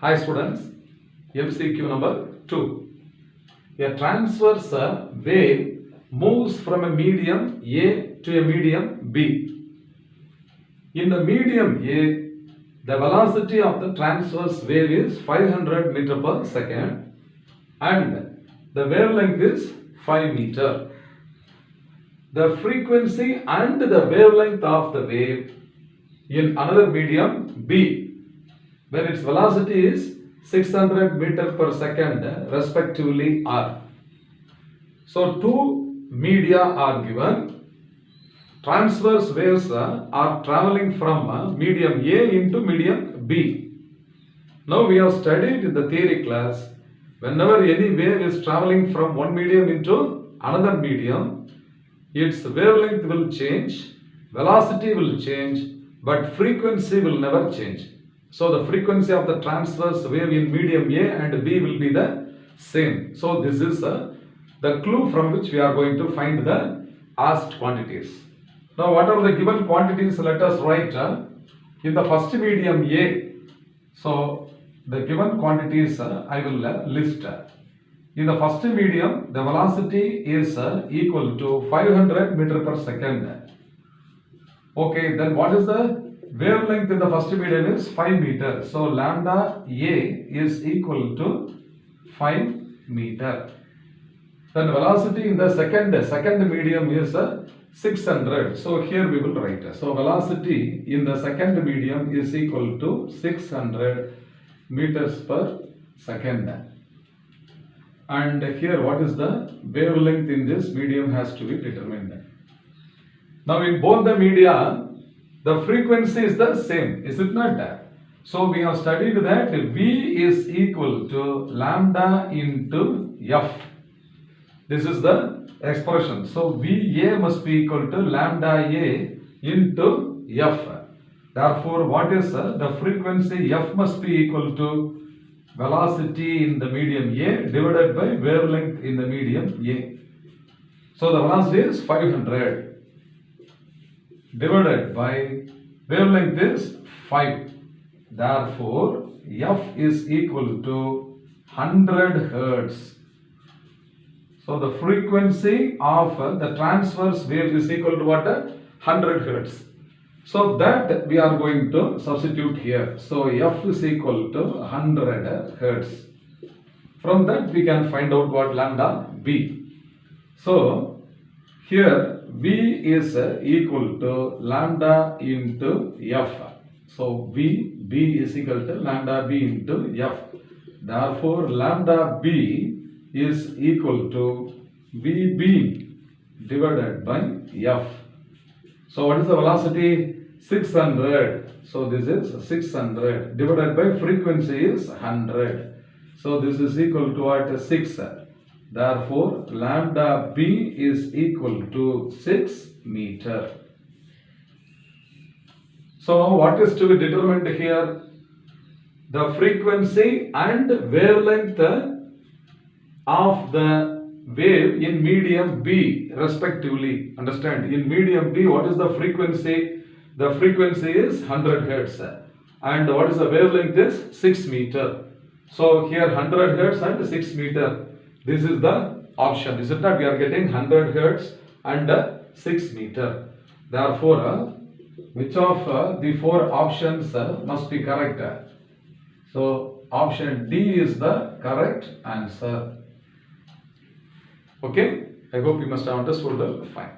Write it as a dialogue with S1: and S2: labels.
S1: Hi students, MCQ number 2. A transverse wave moves from a medium A to a medium B. In the medium A, the velocity of the transverse wave is 500 meter per second and the wavelength is 5 meter. The frequency and the wavelength of the wave in another medium B, when its velocity is 600 meter per second respectively are. So two media are given. Transverse waves are traveling from medium A into medium B. Now we have studied in the theory class, whenever any wave is traveling from one medium into another medium, its wavelength will change, velocity will change, but frequency will never change. So the frequency of the transverse wave in medium A and B will be the same. So this is the clue from which we are going to find the asked quantities. Now what are the given quantities? Let us write in the first medium A. So the given quantities I will list. In the first medium, the velocity is equal to 500 meter per second. Okay, then what is the wavelength in the first medium is 5 meter. So lambda A is equal to 5 meter. Then velocity in the second medium is 600. So here we will write. So velocity in the second medium is equal to 600 meters per second. And here what is the wavelength in this medium has to be determined. Now in both the media, the frequency is the same, is it not that? So we have studied that V is equal to lambda into F. This is the expression. So VA must be equal to lambda A into F. Therefore, what is the frequency? F must be equal to velocity in the medium A divided by wavelength in the medium A. So the velocity is 500 divided by wavelength is 5. Therefore, F is equal to 100 Hertz. So the frequency of the transverse wave is equal to what? 100 Hertz. So that we are going to substitute here. So F is equal to 100 Hertz. From that we can find out what lambda B. So here V is equal to lambda into F. So B is equal to lambda B into F. Therefore lambda B is equal to VB divided by F. So what is the velocity? 600. So this is 600 divided by frequency is 100. So this is equal to what? 6. Therefore lambda B is equal to 6 meter. So now what is to be determined here? The frequency and wavelength of the wave in medium B respectively. Understand? In medium B, what is the frequency? The frequency is 100 Hertz. And what is the wavelength is 6 meter. So here 100 Hertz and 6 meter. This is the option. Is it not? We are getting 100 Hertz and 6 meter. Therefore, which of the four options must be correct? So option D is the correct answer. Okay, I hope you must have understood. Fine.